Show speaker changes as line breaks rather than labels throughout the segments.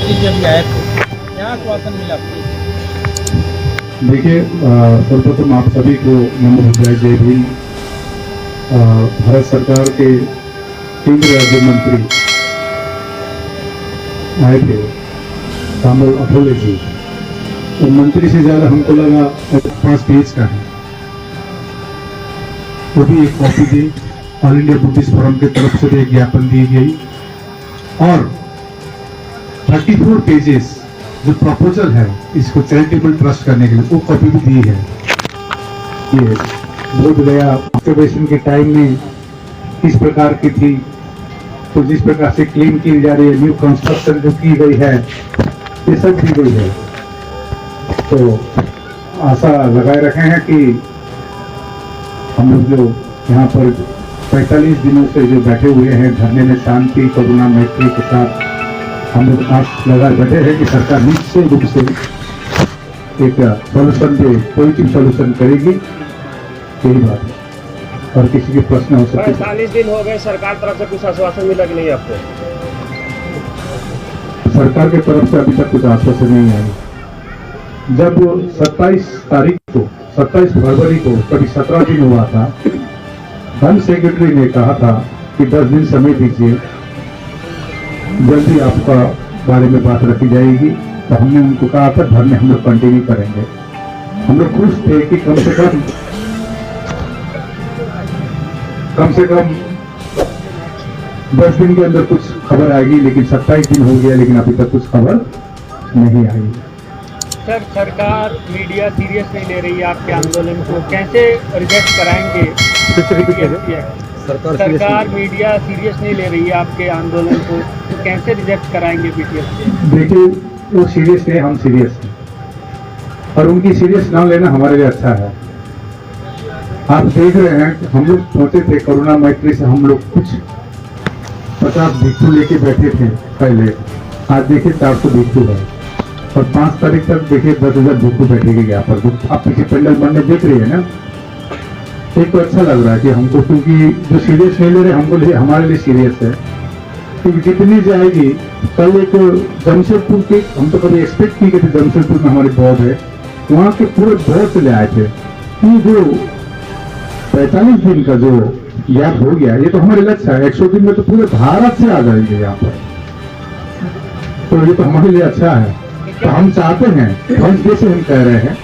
मंत्री जी अभी आए थे, क्या आश्वासन मिला आपको?
देखिए, सर्वप्रथम आप सभी को नमो बुद्धाय, जय भीम। भारत सरकार के केंद्रीय राज्य मंत्री आए थे, कामल अठोले जी। तो मंत्री से ज्यादा हमको लगा 5 पेज का है, वो भी एक कॉपी दी। ऑल इंडिया बुद्धिस्ट फोरम की तरफ से भी एक ज्ञापन दी गई और 34 पेजेस जो प्रपोजल है इसको चैरिटेबल ट्रस्ट करने के लिए, वो कॉपी भी दी है। ये बोध गया ऑब्जर्वेशन के टाइम में किस प्रकार की थी, तो जिस प्रकार से क्लीन की जा रही है, न्यू कंस्ट्रक्शन जो की गई है, ये सब की गई है। तो आशा लगाए रखे हैं कि हम लोग जो यहाँ पर 45 दिनों से जो बैठे हुए हैं धरने में, शांति करुणा मैत्री के साथ हम लोग आस लगा बैठे हैं कि सरकार निश्चित रूप से एक सोल्यूशन जो पॉजिटिव सोल्यूशन करेगी, यही बात है। और किसी के प्रश्न हो सकते।
45 दिन हो गए, सरकार तरफ से कुछ आश्वासन मिला कि नहीं आपको?
सरकार की तरफ से अभी तक कुछ आश्वासन नहीं आई। जब 27 तारीख को, 27 फरवरी को कभी 17 दिन हुआ था, धन सेक्रेटरी ने कहा था कि 10 दिन समय दीजिए, जल्दी आपका बारे में बात रखी जाएगी। तो हमने उनको कहा था धरने हम लोग कंटिन्यू करेंगे। हम लोग खुश थे कि कम से कम 10 दिन के अंदर कुछ खबर आएगी, लेकिन 27 दिन हो गया, लेकिन अभी तक कुछ खबर नहीं आई।
सर, सरकार मीडिया सीरियस नहीं ले रही है आपके आंदोलन को, कैसे रिजेक्ट कराएंगे? सरकार मीडिया सीरियस नहीं ले रही है आपके आंदोलन को, तो कैसे रिजेक्ट कराएंगे बीटीएस से?
देखिए, वो सीरियस है, हम सीरियस हैं, और उनकी सीरियस ना लेना हमारे लिए अच्छा है। आप देख रहे हैं कि हम लोग सोचे थे करुणा मैत्री से हम लोग कुछ 50 भिक्षु लेके बैठे थे पहले, आज देखिए 400 भिक्षु है, और 5 तारीख तक देखिए 10,000 भिक्षु बैठेंगे यहाँ पर। आप पीछे पेंडल बनने देख रही है ना, एक तो अच्छा लग रहा है कि हमको, क्योंकि जो सीरियस नहीं ले रहे हमको हमारे लिए सीरियस है, क्योंकि जितनी जाएगी। कल एक जमशेदपुर के, हम तो कभी एक्सपेक्ट नहीं करते, जमशेदपुर में हमारे बौद्ध है, वहाँ के पूरे बौद्ध से ले आए थे कि जो 45 दिन का जो गैप हो गया, ये तो हमारे लक्ष्य है। 100 दिन में तो पूरे भारत से आ जाएंगे यहाँ पर, तो ये तो हमारे लिए अच्छा है। तो हम चाहते हैं, हम जैसे हम कह रहे हैं,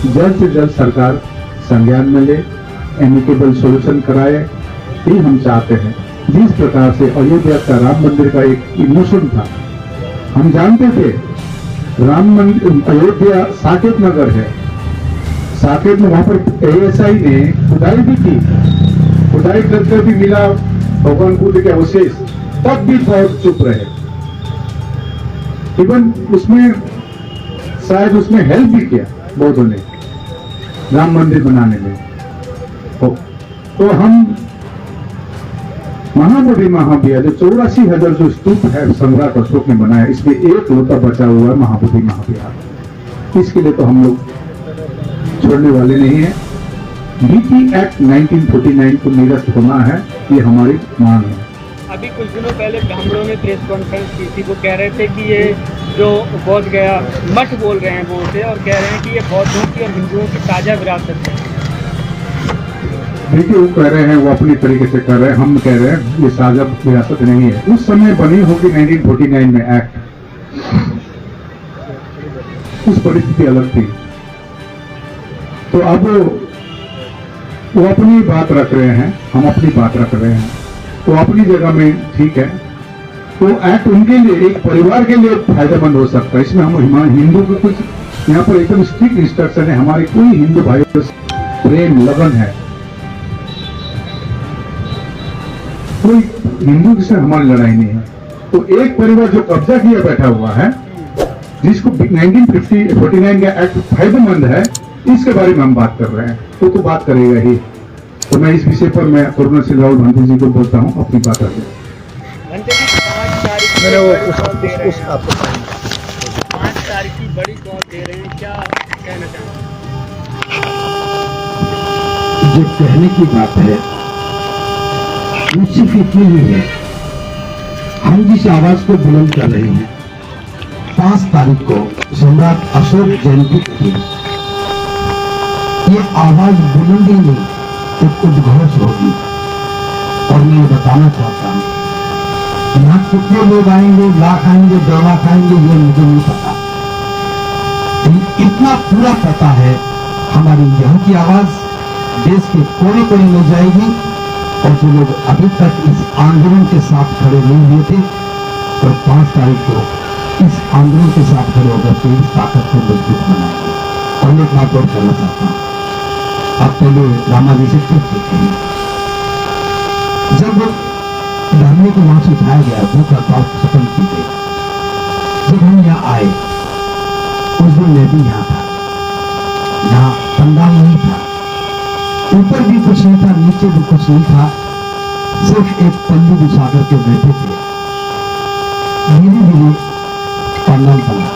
जल्द से जल्द सरकार संज्ञान में ले, एमिकेबल सॉल्यूशन कराए, ये हम चाहते हैं। जिस प्रकार से अयोध्या का राम मंदिर का एक इमोशन था, हम जानते थे राम मंदिर, अयोध्या साकेत नगर है, साकेत में वहां पर ASI ने खुदाई भी की, खुदाई करके भी मिला भगवान बुद्ध के अवशेष, तब भी बहुत चुप रहे। इवन उसमें शायद उसमें हेल्प भी किया बौद्धों ने राम मंदिर बनाने में। तो हम महाबोधि महाविहार जो 84,000 जो स्तूप है सम्राट अशोक ने बनाया, इसमें एक लोटा बचा हुआ है महाबोधि महाविहार। इसके लिए तो हम लोग छोड़ने वाले नहीं है। बीटी एक्ट 1949 को निरस्त होना है, ये हमारी मांग है।
अभी कुछ दिनों पहले ब्राह्मणों ने प्रेस कॉन्फ्रेंस की थी, वो कह रहे थे कि ये जो बोध गया मठ बोल रहे हैं वो उसे, और कह रहे हैं कि ये बौद्धों की और हिंदुओं की ताजा विरासत है।
देखिए, वो कह रहे हैं, वो अपनी तरीके से कर रहे हैं, हम कह रहे हैं ये साझा विरासत नहीं है। उस समय बनी होगी 1949 में एक्ट, उस परिस्थिति अलग थी। तो अब वो अपनी बात रख रहे हैं, हम अपनी बात रख रहे हैं, तो अपनी जगह में ठीक है। तो एक्ट उनके लिए, एक परिवार के लिए फायदेमंद हो सकता है। इसमें हम हिंदू को कुछ यहाँ पर एकदम स्ट्रिक्ट इंस्ट्रक्शन है, हमारे कोई हिंदू भाइयों से प्रेम लगन है, कोई हिंदू से हमारी लड़ाई नहीं है। तो एक परिवार जो कब्जा किया बैठा हुआ है, जिसको 1949 का एक्ट फायदेमंद है, इसके बारे में हम बात कर रहे हैं, तो बात करेगा ही। तो मैं इस विषय पर मैं करुणा सिंह राहुल भंते जी को बोलता हूँ, अपनी बात रखें।
5 तारीख की बड़ी कॉल दे रहे हैं, क्या कहना चाहते हैं?
जो कहने की बात है वो सिर्फ इतनी ही है, हम जिस आवाज को बुलंद कर रहे हैं 5 तारीख को सम्राट अशोक जयंती के दिन ये आवाज बुलंदी में एक उद्घोष होगी। और मैं ये बताना चाहता हूँ, यहाँ कितने लोग आएंगे, लाख आएंगे, 2 लाख आएंगे, ये मुझे नहीं पता। इतना पूरा पता है, हमारी यहाँ की आवाज देश के कोने कोने में जाएगी। और जो लोग अभी तक इस आंदोलन के साथ खड़े नहीं हुए थे, तो 5 तारीख को इस आंदोलन के साथ खड़े होकर के इस ताकत को मजबूत बनाएंगे। और एक बात और कहना चाहता हूँ, आप पहले रामा जी से पूछ चुके हैं, जब धरने को वहां से उठाया गया, भूख हड़ताल खत्म की गई, जब हम यहाँ आए उस दिन मैं भी यहाँ था। यहाँ पंडाल नहीं था, ऊपर भी कुछ नहीं था, नीचे भी कुछ नहीं था, सिर्फ एक पल्ली बिछा करके बैठे थे। धीरे धीरे पंडाल बना,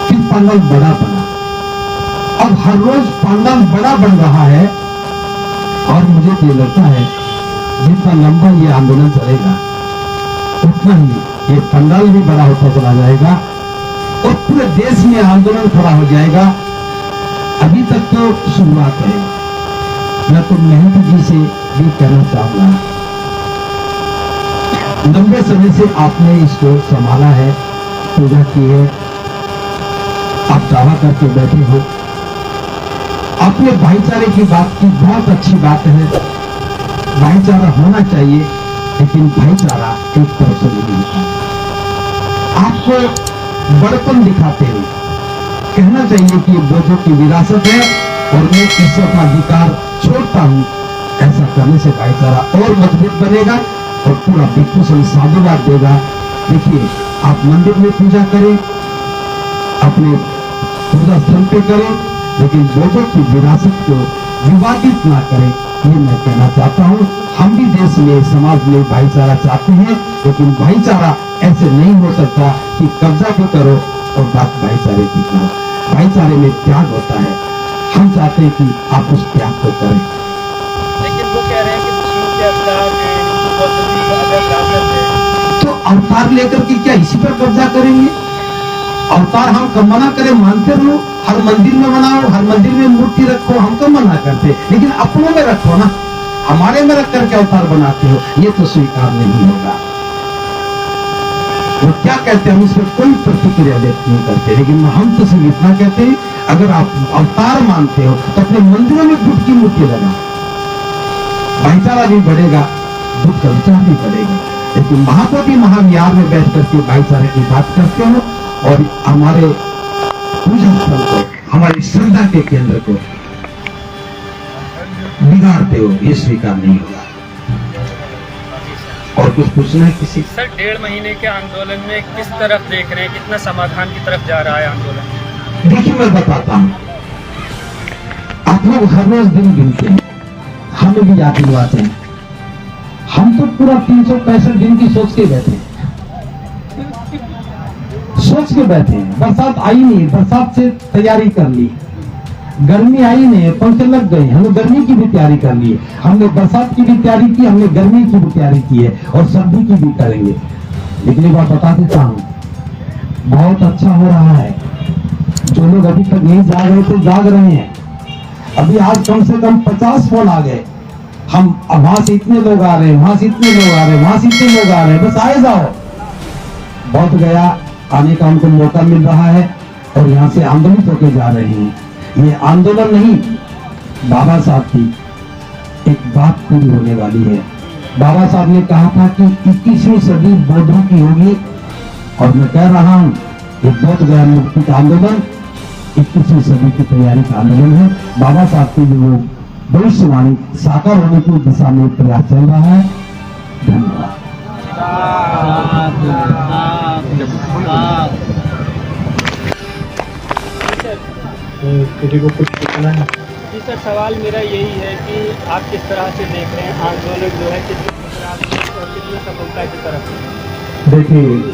फिर पंडाल बड़ा बना। अब हर रोज पंडाल बड़ा बन रहा है। और मुझे तो लगता है जितना लंबा ये आंदोलन चलेगा, उतना ही ये पंडाल भी बड़ा होता चला जाएगा और पूरे देश में आंदोलन खड़ा हो जाएगा। अभी तक तो शुरुआत है। मैं तो महंत जी से भी कहना चाहूंगा, लंबे समय से आपने इसको संभाला है, पूजा की है, आप दावा करके बैठे हो। आपने भाईचारे की बात की, बहुत अच्छी बात है, भाईचारा होना चाहिए, लेकिन भाईचारा एक तरफ से नहीं होता। आपको बड़पन दिखाते हुए कहना चाहिए कि ये बोझों की विरासत है और मैं इससे अपना अधिकार छोड़ता हूं। ऐसा करने से भाईचारा और मजबूत बनेगा और पूरा विश्व से साधुवाद देगा। देखिए, आप मंदिर में पूजा करें, अपने पूजा स्थल पे करें, लेकिन बोझों की विरासत को विवादित ना करें, ये मैं कहना चाहता हूँ। हम भी देश में, समाज में भाईचारा चाहते हैं, लेकिन भाईचारा ऐसे नहीं हो सकता कि कब्जा भी करो और बात भाईचारे की करो। भाईचारे में त्याग होता है। हम चाहते हैं कि आप उस त्याग को करें।
लेकिन वो कह रहे हैं कि मुस्लिम के अवतार हैं, हिंदू बौद्ध की अगर ताकत है,
तो अवतार लेकर के क्या इसी पर कब्जा करेंगे? अवतार हम कब मना करें? मानते रहो, हर मंदिर में बनाओ, हर मंदिर में मूर्ति रखो, हम कब मना करते, लेकिन अपनों में रखो ना। हमारे में रख करके अवतार बनाते हो, ये तो स्वीकार नहीं होगा। वो क्या कहते हैं, हम इसमें कोई प्रतिक्रिया व्यक्त नहीं करते, लेकिन हम तो सिर्फ इतना कहते हैं, अगर आप अवतार मानते हो तो अपने मंदिरों में बुद्ध की मूर्ति लगाओ। भाईचारा भी बढ़ेगा, बुद्ध का विचार भी बढ़ेगा। लेकिन महाबोधि महाविहार में बैठ करके भाईचारे की बात करते हो और हमारे पूजा स्थल को, हमारी श्रद्धा के केंद्र को बिगाड़ते हो, ये स्वीकार नहीं होगा। और कुछ पूछना है किसी?
सर 1.5 महीने के आंदोलन में किस तरफ देख रहे हैं, कितना समाधान की तरफ जा रहा है आंदोलन?
देखिए, मैं बताता हूँ, आप लोग हर रोज दिन गिनते हैं, हमें भी याद दिलवाते हैं। हम तो पूरा 365 दिन की सोच के बैठे हैं, सोच के बैठे हैं। बरसात आई नहीं, बरसात से तैयारी कर ली। गर्मी आई नहीं, पंखे लग गए, हमने गर्मी की भी तैयारी कर ली। हमने बरसात की भी तैयारी की, हमने गर्मी की भी तैयारी की है और सर्दी की भी करेंगे। लेकिन एक बात बता देता हूँ, बहुत अच्छा हो रहा है। जो लोग अभी तक नहीं जाग रहे थे, जाग रहे हैं। अभी आज कम से कम 50 फोन आ गए। हम वहां से इतने लोग आ रहे हैं, वहां से इतने लोग आ रहे हैं, वहां से इतने लोग आ रहे हैं, बस आए जाओ। बहुत गया आने का उनको मौका मिल रहा है और यहाँ से आंदोलित होकर जा रहे हैं। ये आंदोलन नहीं, बाबा साहब की एक बात पूरी होने वाली है। बाबा साहब ने कहा था कि 21वीं सदी बौद्धों की होगी और मैं कह रहा हूँ ये बोध गया मुक्ति का आंदोलन 21वीं सदी की तैयारी का आंदोलन है। बाबा साहब की जो भविष्यवाणी साकार होने की दिशा में प्रयास चल रहा है। धन्यवाद।
किसी को कुछ पूछना है?
जी सर, सवाल मेरा यही है कि आप किस तरह से देख रहे हैं आंदोलन जो है, कितनी सफलता की तरफ?
देखिए,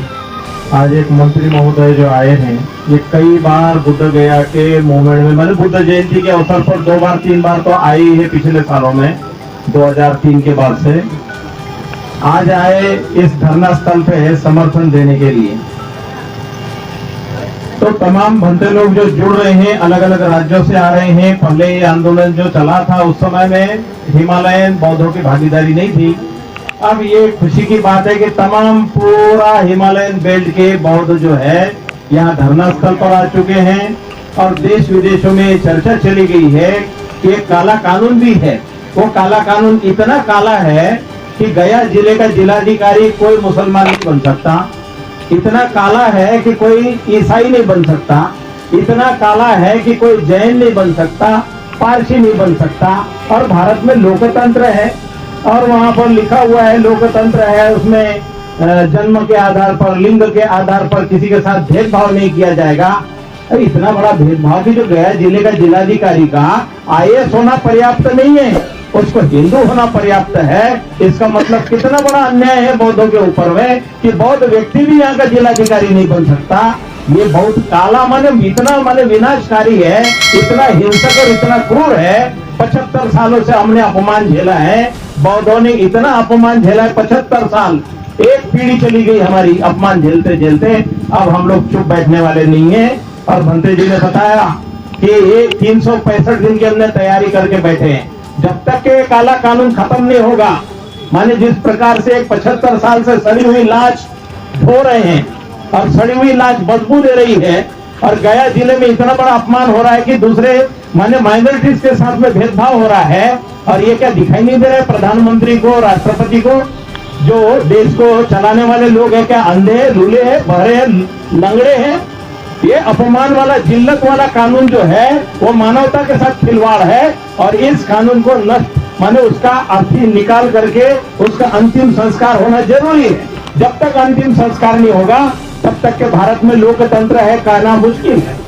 आज एक मंत्री महोदय जो आए हैं, ये कई बार बुद्ध गया के मूवमेंट में, मतलब बुद्ध जयंती के अवसर पर 2 बार 3 बार तो आई है पिछले सालों में, 2003 के बाद से। आज आए इस धरना स्थल पे समर्थन देने के लिए। तो तमाम भंते लोग जो जुड़ रहे हैं, अलग अलग राज्यों से आ रहे हैं। पहले ये आंदोलन जो चला था उस समय में हिमालयन बौद्धों की भागीदारी नहीं थी। अब ये खुशी की बात है कि तमाम पूरा हिमालयन बेल्ट के बौद्ध जो है यहाँ धरना स्थल पर आ चुके हैं और देश विदेशों में चर्चा चली गई है कि एक काला कानून भी है। वो काला कानून इतना काला है कि गया जिले का जिलाधिकारी कोई मुसलमान नहीं बन सकता, इतना काला है कि कोई ईसाई नहीं बन सकता, इतना काला है कि कोई जैन नहीं बन सकता, पारसी नहीं बन सकता। और भारत में लोकतंत्र है और वहां पर लिखा हुआ है लोकतंत्र है, उसमें जन्म के आधार पर, लिंग के आधार पर किसी के साथ भेदभाव नहीं किया जाएगा। इतना बड़ा भेदभाव कि जो गया जिले का जिलाधिकारी का IAS होना पर्याप्त नहीं है, उसको हिंदू होना पर्याप्त है। इसका मतलब कितना बड़ा अन्याय है बौद्धों के ऊपर में कि बौद्ध व्यक्ति भी यहाँ का जिलाधिकारी नहीं बन सकता। ये बहुत काला इतना विनाशकारी है, इतना हिंसक और इतना क्रूर है। 75 सालों से हमने अपमान झेला है, बौद्धों ने इतना अपमान झेला है 75 साल। एक पीढ़ी चली गई हमारी अपमान झेलते झेलते। अब हम लोग चुप बैठने वाले नहीं है। और भंते जी ने बताया कि ये 365 दिन की हमने तैयारी करके बैठे हैं। जब तक के काला कानून खत्म नहीं होगा, माने जिस प्रकार से एक 75 साल से सड़ी हुई लाश धो रहे हैं और सड़ी हुई लाश बदबू दे रही है और गया जिले में इतना बड़ा अपमान हो रहा है कि दूसरे माने माइनॉरिटीज के साथ में भेदभाव हो रहा है। और ये क्या दिखाई नहीं दे रहा है प्रधानमंत्री को, राष्ट्रपति को? जो देश को चलाने वाले लोग हैं क्या अंधे हैं, लूले हैं, बहरे हैं, लंगड़े हैं? ये अपमान वाला, जिल्लत वाला कानून जो है वो मानवता के साथ खिलवाड़ है। और इस कानून को नष्ट माने उसका अर्थी निकाल करके उसका अंतिम संस्कार होना जरूरी है। जब तक अंतिम संस्कार नहीं होगा तब तक के भारत में लोकतंत्र है कहना मुश्किल है।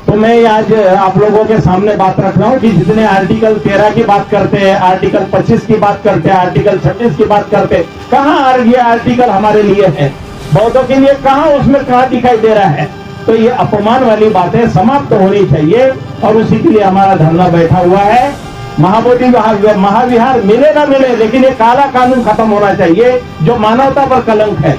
तो मैं आज आप लोगों के सामने बात रख रहा हूँ कि जितने आर्टिकल 13 की बात करते हैं, आर्टिकल 25 की बात करते हैं, आर्टिकल 26 की बात करते हैं, कहाँ ये आर्टिकल हमारे लिए है? बौद्धों के लिए कहाँ, उसमें कहाँ दिखाई दे रहा है? तो ये अपमान वाली बातें समाप्त होनी चाहिए और उसी के लिए हमारा धरना बैठा हुआ है। महाबोधि महाविहार मिले ना मिले, लेकिन ये काला कानून खत्म होना चाहिए जो मानवता पर कलंक है।